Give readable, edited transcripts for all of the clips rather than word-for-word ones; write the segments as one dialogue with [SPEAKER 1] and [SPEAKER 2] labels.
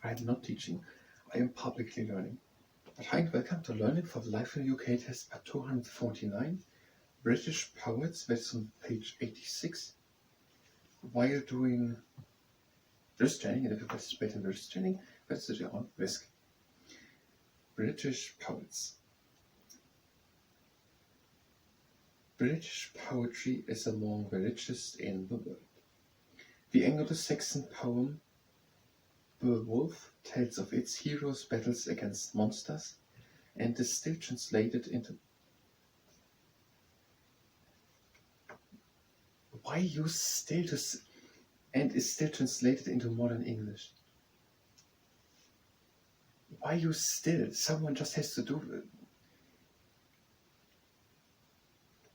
[SPEAKER 1] I'm not teaching, I am publicly learning. But hi and welcome to Learning for the Life in the UK test part 249, British poets, that's on page 86. While doing this training, and if you participate in this training, that's at your own risk. British poets. British poetry is among the richest in the world. The Anglo-Saxon poem Beowulf tells of its heroes' battles against monsters and is still translated into... Why use still to... and is still translated into modern English? Why use still? Someone just has to do it.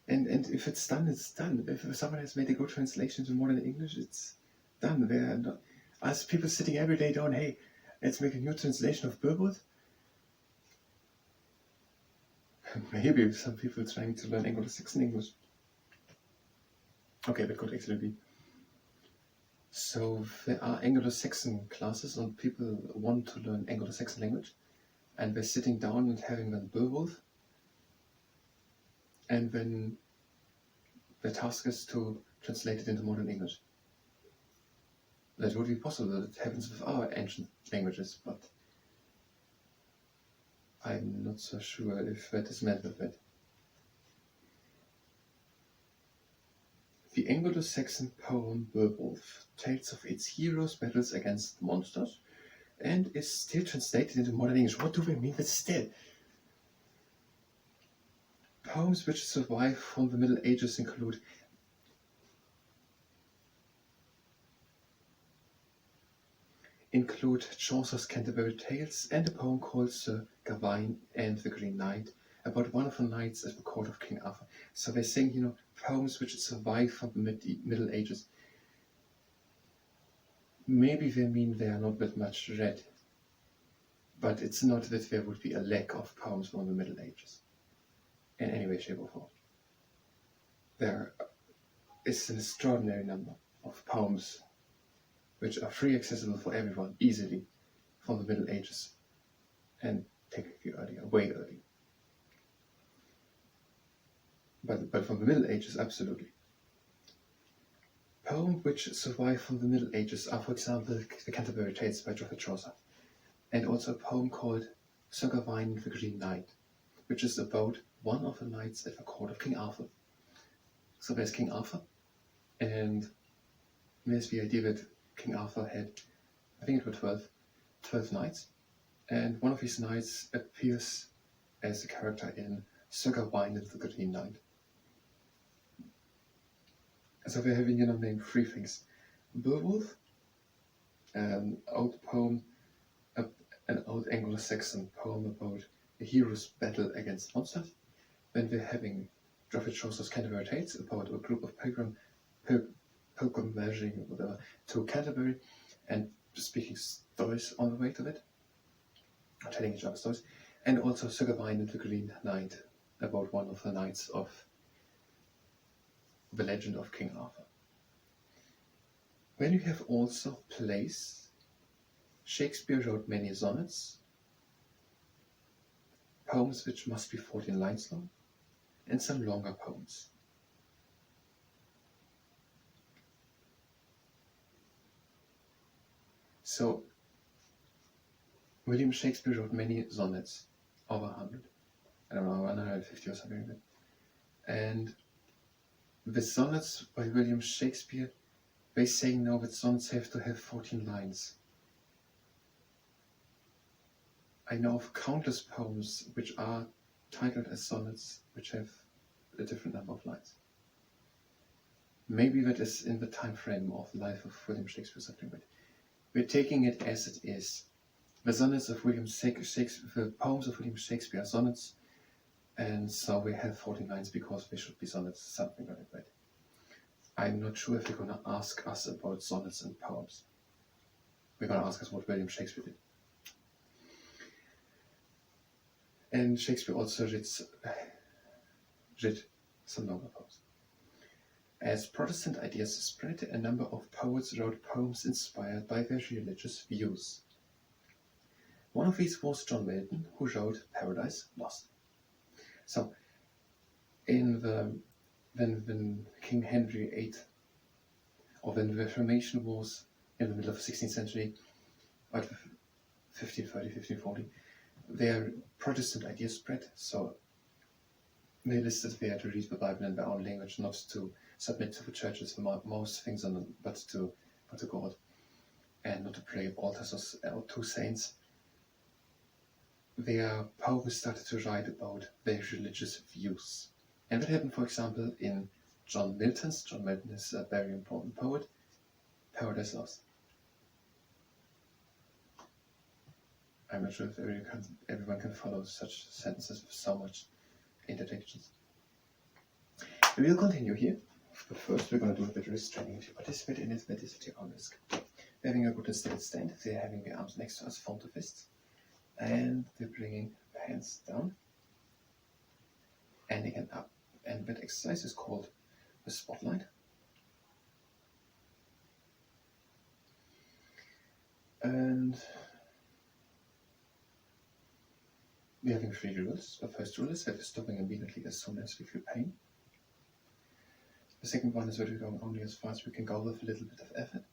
[SPEAKER 1] And if it's done, it's done. If someone has made a good translation to modern English, it's done. There are not, as people sitting every day down, hey, let's make a new translation of Beowulf. Maybe some people trying to learn Anglo-Saxon English. Okay, that could actually be. So there are Anglo-Saxon classes and people want to learn Anglo-Saxon language, and they're sitting down and having learned Beowulf. And then the task is to translate it into modern English. That would be possible. That happens with our ancient languages, but I'm not so sure if that is meant with that. The Anglo-Saxon poem Beowulf tells of its heroes' battles against monsters and is still translated into modern English. What do we mean with still? Poems which survive from the Middle Ages include Chaucer's Canterbury Tales and a poem called Sir Gawain and the Green Knight, about one of the knights at the court of King Arthur. So they're saying, poems which survive from the Middle Ages. Maybe they mean they are not that much read, but it's not that there would be a lack of poems from the Middle Ages in any way, shape or form. There is an extraordinary number of poems which are free accessible for everyone easily from the Middle Ages and technically earlier, way earlier. But from the Middle Ages, absolutely. Poems which survive from the Middle Ages are, for example, the Canterbury Tales by Chaucer, and also a poem called Sir Gawain the Green Knight, which is about one of the knights at the court of King Arthur. So there's King Arthur, and there's the idea that King Arthur had, I think it were 12 knights, and one of these knights appears as a character in Sir Gawain and the Green Knight. So we're having, named three things. Beowulf, an old poem, an old Anglo-Saxon poem about a hero's battle against monsters. Then we're having Chaucer's Canterbury Tales, about a group of pilgrimaging whatever to Canterbury and speaking stories on the way to it, or telling each other stories. And also Sir Gawain and the Green Knight, about one of the knights of the legend of King Arthur. Then you have also plays. Shakespeare wrote many sonnets, poems which must be 14 lines long, and some longer poems. So, William Shakespeare wrote many sonnets, over 100, I don't know, 150 or something like that. And the sonnets by William Shakespeare, they say now that sonnets have to have 14 lines. I know of countless poems which are titled as sonnets, which have a different number of lines. Maybe that is in the time frame of the life of William Shakespeare, something like that. We're taking it as it is. The sonnets of William Shakespeare, the poems of William Shakespeare are sonnets, and so we have 14 lines because they should be sonnets, something like that. I'm not sure if you're going to ask us about sonnets and poems. We're going to ask us what William Shakespeare did. And Shakespeare also wrote some longer poems. As Protestant ideas spread, a number of poets wrote poems inspired by their religious views. One of these was John Milton, who wrote Paradise Lost. So, when King Henry VIII, or when the Reformation was in the middle of the 16th century, about 1530, 1540, their Protestant ideas spread. So they listed they had to read the Bible in their own language, not to submit to the churches for most things, but to God, and not to pray at altars or to saints. Their Pope started to write about their religious views. And that happened, for example, in John Milton's. John Milton is a very important poet. Paradise Lost. I'm not sure if everyone can follow such sentences with so much interjections. We will continue here, but first we're going to do a bit of restraining. If you participate in it, that is at your own risk. They're having a good and steady stand. They're having their arms next to us, formed to fists. And they're bringing the hands down and again up. And that exercise is called the spotlight. And we're having 3 rules. The first rule is that we're stopping immediately as soon as we feel pain. The second one is that we're going only as far as we can go with a little bit of effort.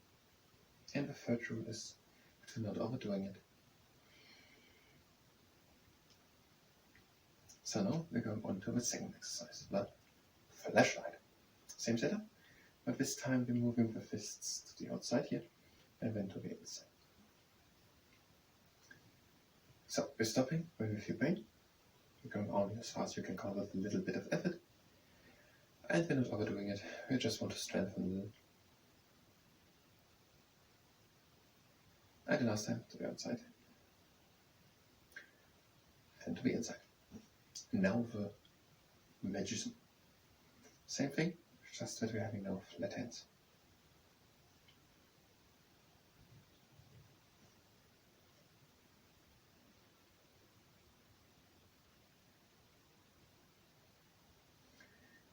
[SPEAKER 1] And the third rule is that we're not overdoing it. So now we're going on to the second exercise, the flashlight. Same setup, but this time we're moving the fists to the outside here and then to the inside. So we're stopping when we feel pain. We're going only as far as we can go with a little bit of effort. And we're not overdoing it. We just want to strengthen a little. And the last time to the outside. And to the inside. Now the magician. Same thing, just that we're having no flat hands.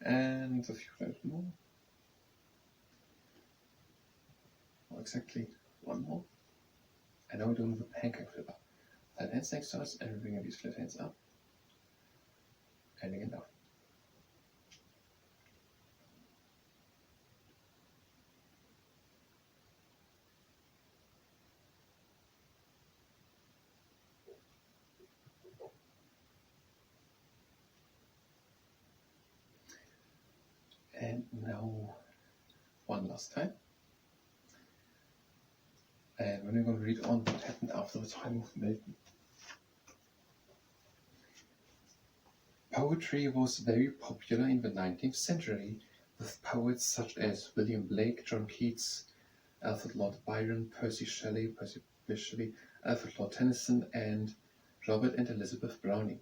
[SPEAKER 1] And a few times more. Or exactly one more. And now we're doing the pancake flipper. Flat hands next to us, and we're bringing these flat hands up. And again down. And now one last time. And we're going to read on what happened after the time of Milton. Poetry was very popular in the 19th century, with poets such as William Blake, John Keats, Alfred Lord Byron, Percy Shelley, Alfred Lord Tennyson, and Robert and Elizabeth Browning.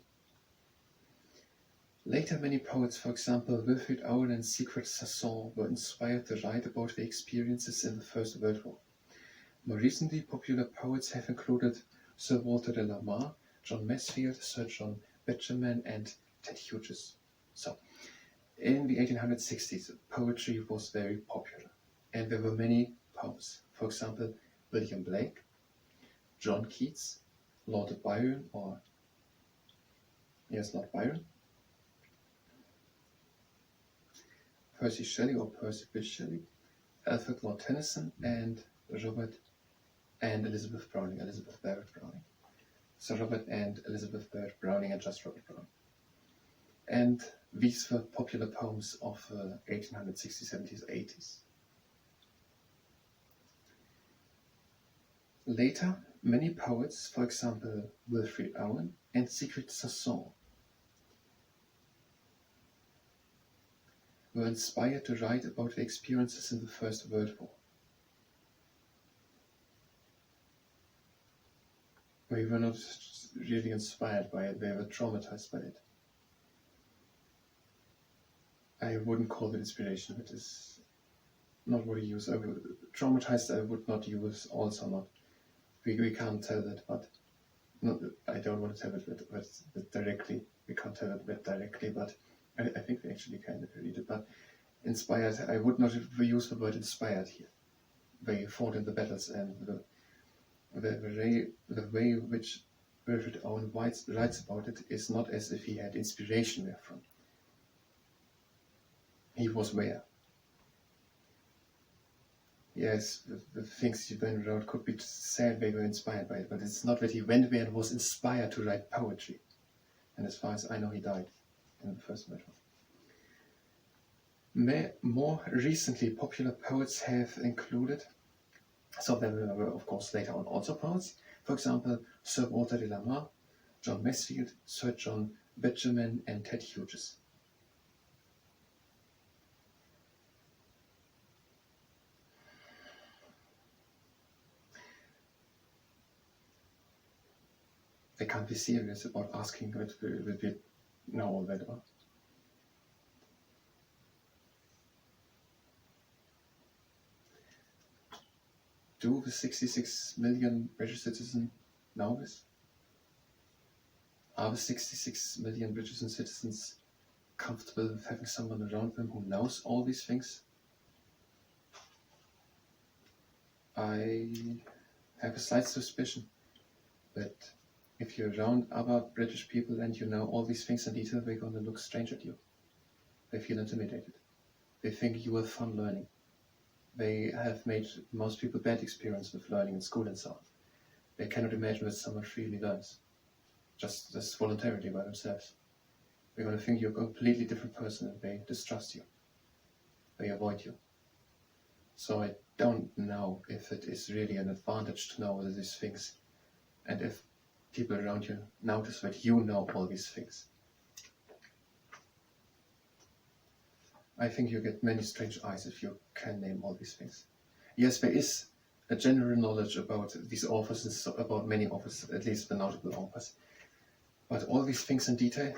[SPEAKER 1] Later, many poets, for example Wilfrid Owen and Sigrid Sassoon, were inspired to write about their experiences in the First World War. More recently, popular poets have included Sir Walter de la Mare, John Masefield, Sir John Betjeman, and Ted Hughes. So, in the 1860s, poetry was very popular, and there were many poets. For example, William Blake, John Keats, Lord Byron, Lord Byron, Percy Shelley or Percival Shelley, Alfred Lord Tennyson, and Robert and Elizabeth Browning, Elizabeth Barrett Browning. So Robert and Elizabeth Barrett Browning and just Robert Browning. And these were popular poems of 1860s, 70s, 80s. Later, many poets, for example Wilfrid Owen and Sigrid Sassoon, were inspired to write about their experiences in the First World War. They were not really inspired by it, they were traumatized by it. I wouldn't call it inspiration, it is not what I use. Traumatized I would not use, also not. We can't tell that, but not, I don't want to tell it but directly. We can't tell it directly, but I think we actually can read it. But inspired, I would not use the word inspired here. They fought in the battles, and the way which Wilfred Owen writes about it, is not as if he had inspiration therefrom. He was aware. Yes, the things he went wrote could be said they were inspired by it, but it's not that he went there and was inspired to write poetry. And as far as I know, he died in the First World War. More recently, popular poets have included, some of them were of course later on also poets, for example, Sir Walter de la Mare, John Masefield, Sir John Betjeman and Ted Hughes. They can't be serious about asking that we know all that about. Do the 66 million British citizens know this? Are the 66 million British citizens comfortable with having someone around them who knows all these things? I have a slight suspicion that if you're around other British people and you know all these things in detail, they're going to look strange at you. They feel intimidated. They think you are fun learning. They have made most people bad experience with learning in school and so on. They cannot imagine that someone freely learns, just voluntarily by themselves. They're going to think you're a completely different person and they distrust you. They avoid you. So I don't know if it is really an advantage to know all these things, and if people around you notice that you know all these things. I think you get many strange eyes if you can name all these things. Yes, there is a general knowledge about these authors and about many authors, at least the notable authors. But all these things in detail,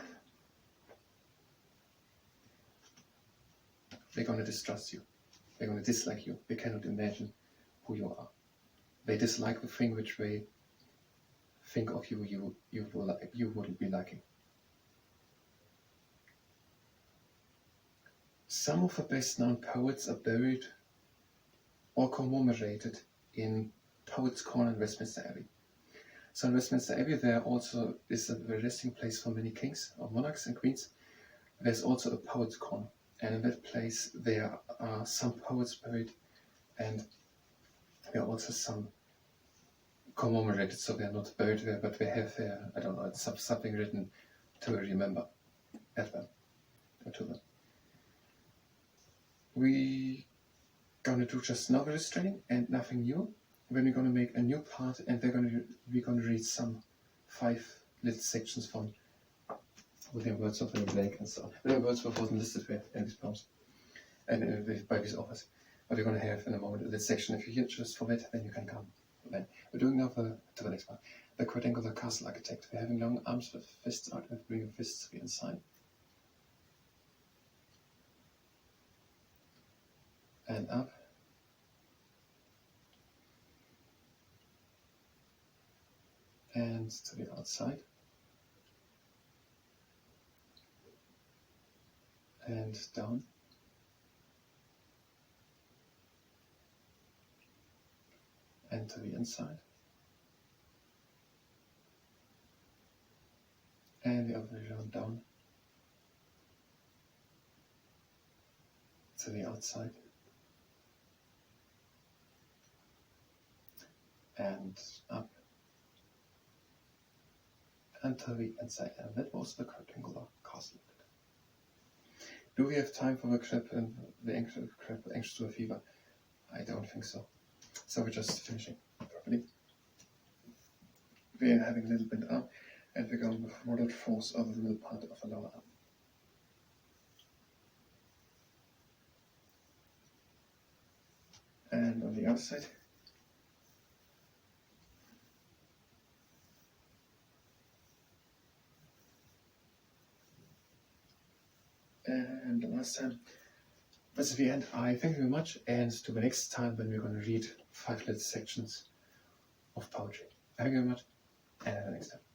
[SPEAKER 1] they're going to distrust you. They're going to dislike you. They cannot imagine who you are. They dislike the thing which they think of you wouldn't be liking. Some of the best known poets are buried or commemorated in Poets' Corner in Westminster Abbey. So in Westminster Abbey there also is a resting place for many kings or monarchs and queens. There's also a Poets' Corner, and in that place there are some poets buried, and there are also some commemorated, so they're not buried there, but they have there, I don't know, it's something written to remember at them, or to them. We're going to do just novelist training and nothing new. Then we're going to make a new part, and we're going to read some 5 little sections from William Wordsworth and Blake and so on. William Wordsworth wasn't listed there in these poems and by these authors. But we're going to have in a moment a little section. If you're here just for that, then you can come. Then we're doing now to the next one. The quadrangular castle architect. We're having long arms with fists out and bring your fists to the inside. And up. And to the outside. And down. And to the inside. And the other way around, down. To the outside. And up. And to the inside. And that was the quadrangular castle. Do we have time for the crab and the crab anxious to a fever? I don't think so. So we're just finishing properly. We're having a little bit up, and we're going with moderate force over the middle part of the lower arm. And on the other side. And the last time. That's the end. I thank you very much, and to the next time when we're going to read 5 little sections of poetry. Thank you very much, and until next time.